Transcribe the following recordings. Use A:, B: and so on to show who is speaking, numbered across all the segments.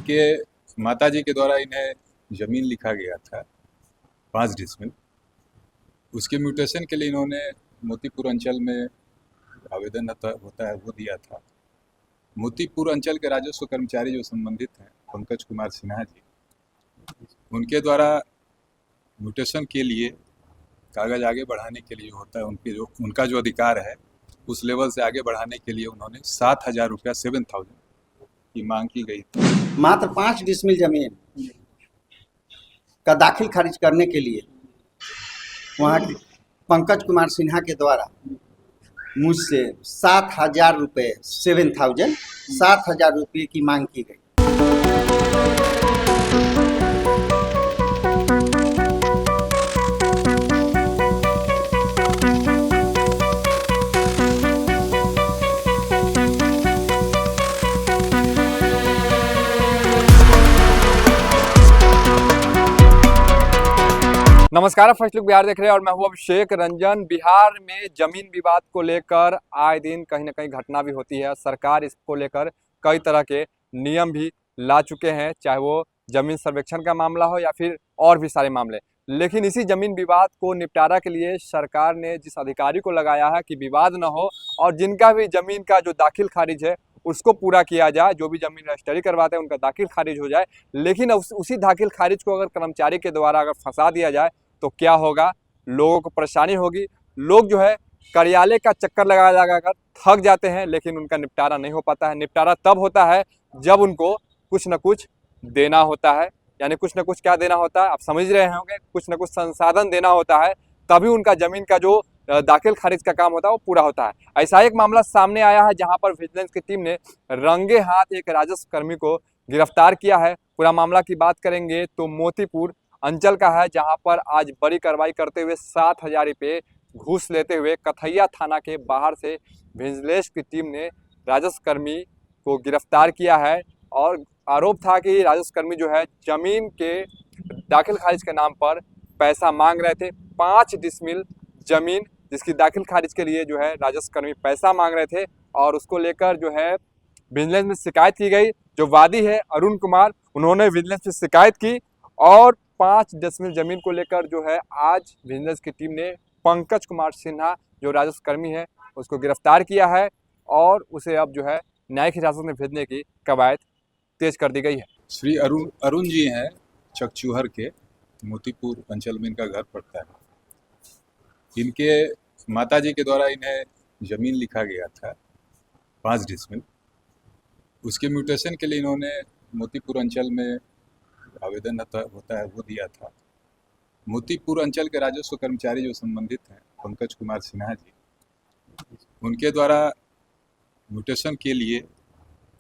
A: इनके माताजी के द्वारा इन्हें जमीन लिखा गया था 5 डिसमिल। उसके म्यूटेशन के लिए इन्होंने मोतीपुर अंचल में आवेदन होता है वो दिया था। मोतीपुर अंचल के राजस्व कर्मचारी जो संबंधित हैं पंकज कुमार सिन्हा जी, उनके द्वारा म्यूटेशन के लिए कागज़ आगे बढ़ाने के लिए होता है, उनका जो अधिकार है उस लेवल से आगे बढ़ाने के लिए उन्होंने 7,000 रुपया 7,000 की मांग की गई थी।
B: मात्र 5 डिसमिल जमीन का दाखिल खारिज करने के लिए वहाँ के पंकज कुमार सिन्हा के द्वारा मुझसे 7,000 रुपये 7,000 रुपये की मांग की गई।
C: नमस्कार, फर्स्ट लुक बिहार देख रहे हैं और मैं हूं अभिषेक रंजन। बिहार में जमीन विवाद को लेकर आए दिन कहीं ना कहीं घटना भी होती है। सरकार इसको लेकर कई तरह के नियम भी ला चुके हैं, चाहे वो जमीन सर्वेक्षण का मामला हो या फिर और भी सारे मामले। लेकिन इसी जमीन विवाद को निपटारा के लिए सरकार ने जिस अधिकारी को लगाया है कि विवाद न हो और जिनका भी जमीन का जो दाखिल खारिज है उसको पूरा किया जाए, जो भी जमीन रजिस्ट्री करवाते हैं उनका दाखिल खारिज हो जाए। लेकिन उसी दाखिल खारिज को अगर कर्मचारी के द्वारा अगर फंसा दिया जाए तो क्या होगा? लोगों को परेशानी होगी। लोग जो है कार्यालय का चक्कर लगा कर थक जाते हैं, लेकिन उनका निपटारा नहीं हो पाता है। निपटारा तब होता है जब उनको कुछ न कुछ देना होता है, यानी कुछ न कुछ क्या देना होता है आप समझ रहे होंगे, कुछ न कुछ संसाधन देना होता है, तभी उनका जमीन का जो दाखिल खारिज का काम होता है वो पूरा होता है। ऐसा एक मामला सामने आया है जहां पर विजिलेंस की टीम ने रंगे हाथ एक राजस्व कर्मी को गिरफ्तार किया है। पूरा मामला की बात करेंगे तो मोतीपुर अंचल का है, जहां पर आज बड़ी कार्रवाई करते हुए 7,000 रुपये घूस लेते हुए कथैया थाना के बाहर से विजिलेंस की टीम ने राजस्व कर्मी को गिरफ्तार किया है। और आरोप था कि राजस्व कर्मी जो है जमीन के दाखिल खारिज के नाम पर पैसा मांग रहे थे। 5 डिसमिल जमीन जिसकी दाखिल खारिज के लिए जो है राजस्व कर्मी पैसा मांग रहे थे और उसको लेकर जो है विजिलेंस में शिकायत की गई। जो वादी है अरुण कुमार, उन्होंने विजिलेंस में शिकायत की और 5 डिसमिल जमीन को लेकर जो है आज विजिलेंस की टीम ने पंकज कुमार सिन्हा जो राजस्व कर्मी है उसको गिरफ्तार किया है और उसे अब जो है न्यायिक हिरासत में भेजने की कवायद तेज कर दी गई है।
A: श्री अरुण जी हैं चकचूहर के, मोतीपुर अंचल में इनका घर पड़ता है। इनके माताजी के द्वारा इन्हें जमीन लिखा गया था 5 डिसमिल। उसके म्यूटेशन के लिए इन्होंने मोतीपुर अंचल में आवेदन होता है वो दिया था। मोतीपुर अंचल के राजस्व कर्मचारी जो संबंधित हैं पंकज कुमार सिन्हा जी, उनके द्वारा म्यूटेशन के लिए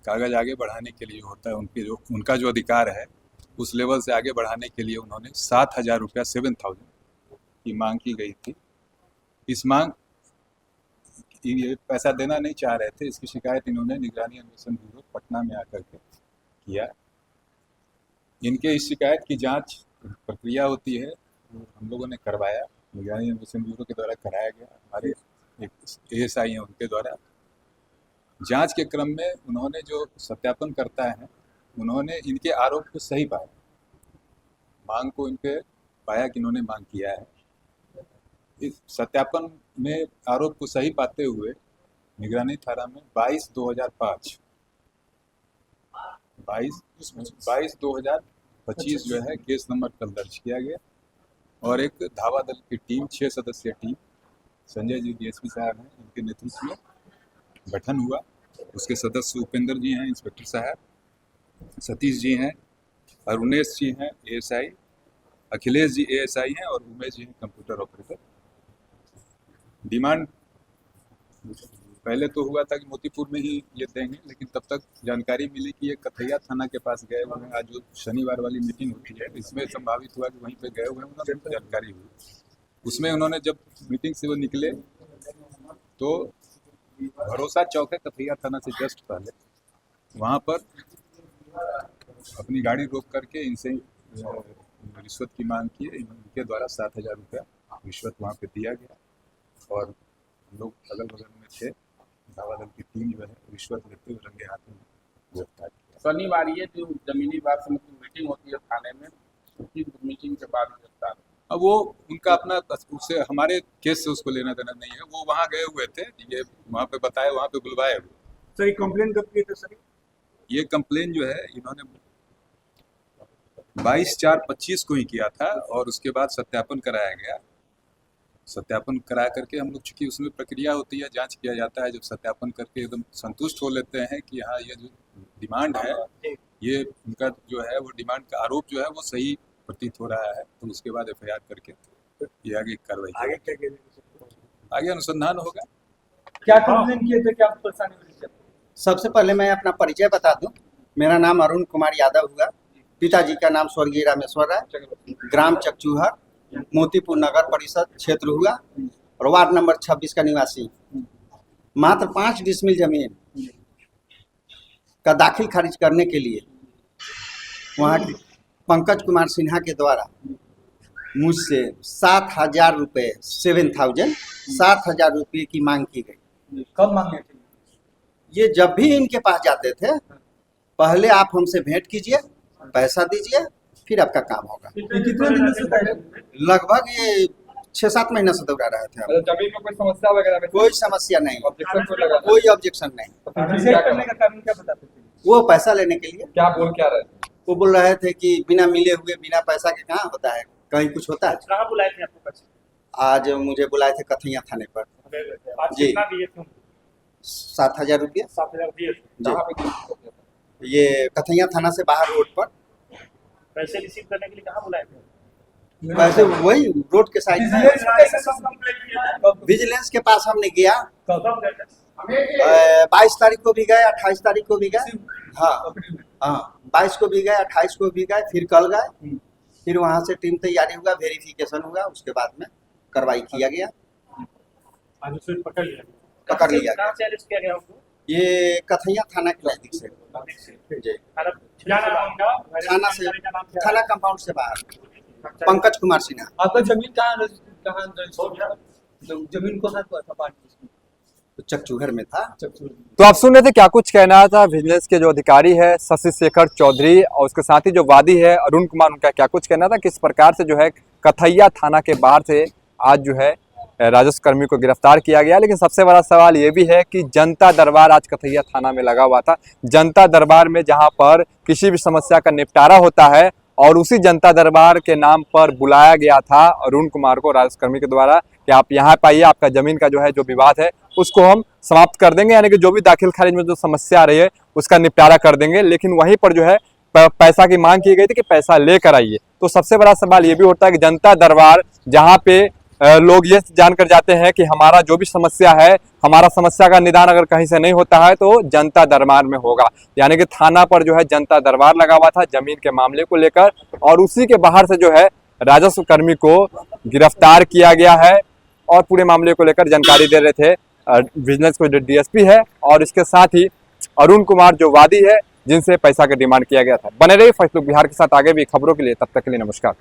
A: कागज़ आगे बढ़ाने के लिए होता है, उनका जो अधिकार है उस लेवल से आगे बढ़ाने के लिए उन्होंने 7,000 रुपया 7,000 की मांग की गई थी। इस मांग ये पैसा देना नहीं चाह रहे थे, इसकी शिकायत इन्होंने निगरानी अन्वेषण ब्यूरो पटना में आकर के किया। इनके इस शिकायत की जांच प्रक्रिया होती है, हम लोगों ने करवाया, निगरानी अन्वेषण ब्यूरो के द्वारा कराया गया। हमारे एक ASI हैं उनके द्वारा जांच के क्रम में उन्होंने जो सत्यापन करता है, उन्होंने इनके आरोप को सही पाया, मांग को इनके पाया कि इन्होंने मांग किया है। इस सत्यापन में आरोप को सही पाते हुए निगरानी थाना में 22/2025 जो है केस नंबर कल दर्ज किया गया और एक धावा दल की टीम 6 सदस्यीय टीम संजय जी DSP साहब हैं, इनके नेतृत्व में गठन हुआ। उसके सदस्य उपेंद्र जी हैं इंस्पेक्टर साहब, सतीश जी हैं, अरुणेश जी हैं ASI, अखिलेश जी ASI हैं और उमेश जी हैं कंप्यूटर ऑपरेटर। डिमांड पहले तो हुआ था कि मोतीपुर में ही ये देंगे, लेकिन तब तक जानकारी मिली कि ये कथैया थाना के पास गए हुए हैं। आज जो शनिवार वाली मीटिंग होती है इसमें संभावित हुआ कि वहीं पे गए हुए हैं, उन्होंने जानकारी हुई। उसमें उन्होंने जब मीटिंग से वो निकले तो भरोसा चौक है कथैया थाना से जस्ट पहले, वहाँ पर अपनी गाड़ी रोक करके इनसे रिश्वत की मांग की। इनके द्वारा 7,000 रुपया रिश्वत वहाँ पे दिया गया और लोग अगल बगल में थे। धावा दल की टीम जो है रिश्वत लेते हुए रंगे हाथ में गिरफ्तार किया।
D: शनिवार ये जो जमीनी विवाद समिति की मीटिंग होती है थाने में, उसी मीटिंग के बाद गिरफ्तार।
A: अब वो उनका अपना उससे हमारे केस से उसको लेना देना नहीं है। वो वहाँ गए हुए थे, ये वहाँ पे बताए, वहाँ पे बुलवाए हुए।
E: सर ये कंप्लेन कब किए थे सर?
A: ये कंप्लेन जो है इन्होंने 22/4/25 को ही किया था और उसके बाद सत्यापन कराया गया। सत्यापन करा करके हम लोग, चूंकि उसमें प्रक्रिया होती है, जांच किया जाता है, जब सत्यापन करके एकदम संतुष्ट हो लेते हैं कि हाँ ये जो डिमांड है, ये उनका जो है वो डिमांड का आरोप जो है वो सही प्रतीत हो रहा है, तो उसके बाद FIR करके ये आगे कार्रवाई
E: आगे क्या किए थे?
A: आगे अनुसंधान होगा।
E: क्या कंप्लेन किए थे, क्या परेशानी हुई थी?
B: सबसे पहले मैं अपना परिचय बता दूं। मेरा नाम अरुण कुमार यादव हुआ। पिताजी का नाम स्वर्गीय रामेश्वर राय, ग्राम चकचूहर, मोतीपुर नगर परिषद क्षेत्र हुआ और वार्ड नंबर 26 का निवासी। मात्र 5 डिसमिल जमीन का दाखिल खारिज करने के लिए वहाँ के पंकज कुमार सिन्हा के द्वारा मुझसे 7,000 रुपये 7,000 रुपये की मांग की गई।
E: कब मांगे थे?
B: ये जब भी इनके पास जाते थे, पहले आप हमसे भेंट कीजिए, पैसा दीजिए, फिर आपका काम होगा।
E: ये कितने दिनों से था?
B: लगभग ये 6-7 महीना से दौड़ा रहे थे हम।
C: जमीन में कोई समस्या वगैरह में
B: कोई समस्या नहीं,
C: ऑब्जेक्शन कोई लगा?
B: कोई ऑब्जेक्शन नहीं।
E: रिजेक्ट करने का कारण क्या बताते थे?
B: वो पैसा लेने के लिए
C: क्या बोल क्या रहे थे?
B: वो बोल रहे थे कि बिना मिले हुए, बिना पैसा के कहाँ होता है, कहीं कुछ होता है।
E: कहाँ बुलाए थे आपको पैसे?
B: आज मुझे बुलाए थे कथैया थाने पर।
E: आज
B: जी।
E: कितना दिए थे?
B: 7,000 रुपया।
E: 7,000 दिए थे।
B: जी।
C: कहाँ पे दिए?
B: ये कथैया थाना से बाहर रोड पर।
E: पैसे रिसीव करने के लिए कहाँ बुलाए थे?
B: पैसे वही रोड के साइड में।
E: कब
B: विजिलेंस के पास हमने गया।
E: गए थे?
B: 22 तारीख को भी गए, 28 तारीख को भी गए। हाँ हाँ, 22 को भी गए, 28 को भी गए, फिर कल गए। फिर वहाँ से टीम तैयारी हुआ, वेरिफिकेशन हुआ, उसके बाद में कार्रवाई किया गया,
E: आज उसे पकड़ लिया।
B: पकड़ लिया गया।
E: कहाँ से अरेस्ट किया गया आपको?
B: ये कथैया थाना के नजदीक से। जी। थाना से, थाना कंपाउंड से बाहर। पंकज कुमार सिन्हा।
E: आपका जमीन कहाँ जमीन को था?
B: चकचूहर में था।
C: तो आप सुन रहे थे क्या कुछ कहना था विजिलेंस के जो अधिकारी है शशि शेखर चौधरी और उसके साथ ही जो वादी है अरुण कुमार, उनका क्या कुछ कहना था, किस प्रकार से जो है कथैया थाना के बाहर से आज जो है राजस्व कर्मी को गिरफ्तार किया गया। लेकिन सबसे बड़ा सवाल ये भी है कि जनता दरबार आज कथैया थाना में लगा हुआ था। जनता दरबार में जहां पर किसी भी समस्या का निपटारा होता है और उसी जनता दरबार के नाम पर बुलाया गया था अरुण कुमार को राजस्व कर्मी के द्वारा कि आप यहाँ पाइए, आपका जमीन का जो है जो विवाद है उसको हम समाप्त कर देंगे, यानी कि जो भी दाखिल खारिज में जो समस्या आ रही है उसका निपटारा कर देंगे। लेकिन वहीं पर जो है पैसा की मांग की गई थी कि पैसा लेकर आइए। तो सबसे बड़ा सवाल ये भी होता है कि जनता दरबार जहाँ पे लोग ये जानकर जाते हैं कि हमारा जो भी समस्या है, हमारा समस्या का निदान अगर कहीं से नहीं होता है तो जनता दरबार में होगा, यानी कि थाना पर जो है जनता दरबार लगा हुआ था जमीन के मामले को लेकर और उसी के बाहर से जो है राजस्व कर्मी को गिरफ्तार किया गया है और पूरे मामले को लेकर जानकारी दे रहे थे विजिलेंस को जो DSP है और इसके साथ ही अरुण कुमार जो वादी है जिनसे पैसा का डिमांड किया गया था। बने रहिए फर्स्ट लुक बिहार के साथ आगे भी खबरों के लिए, तब तक के लिए नमस्कार।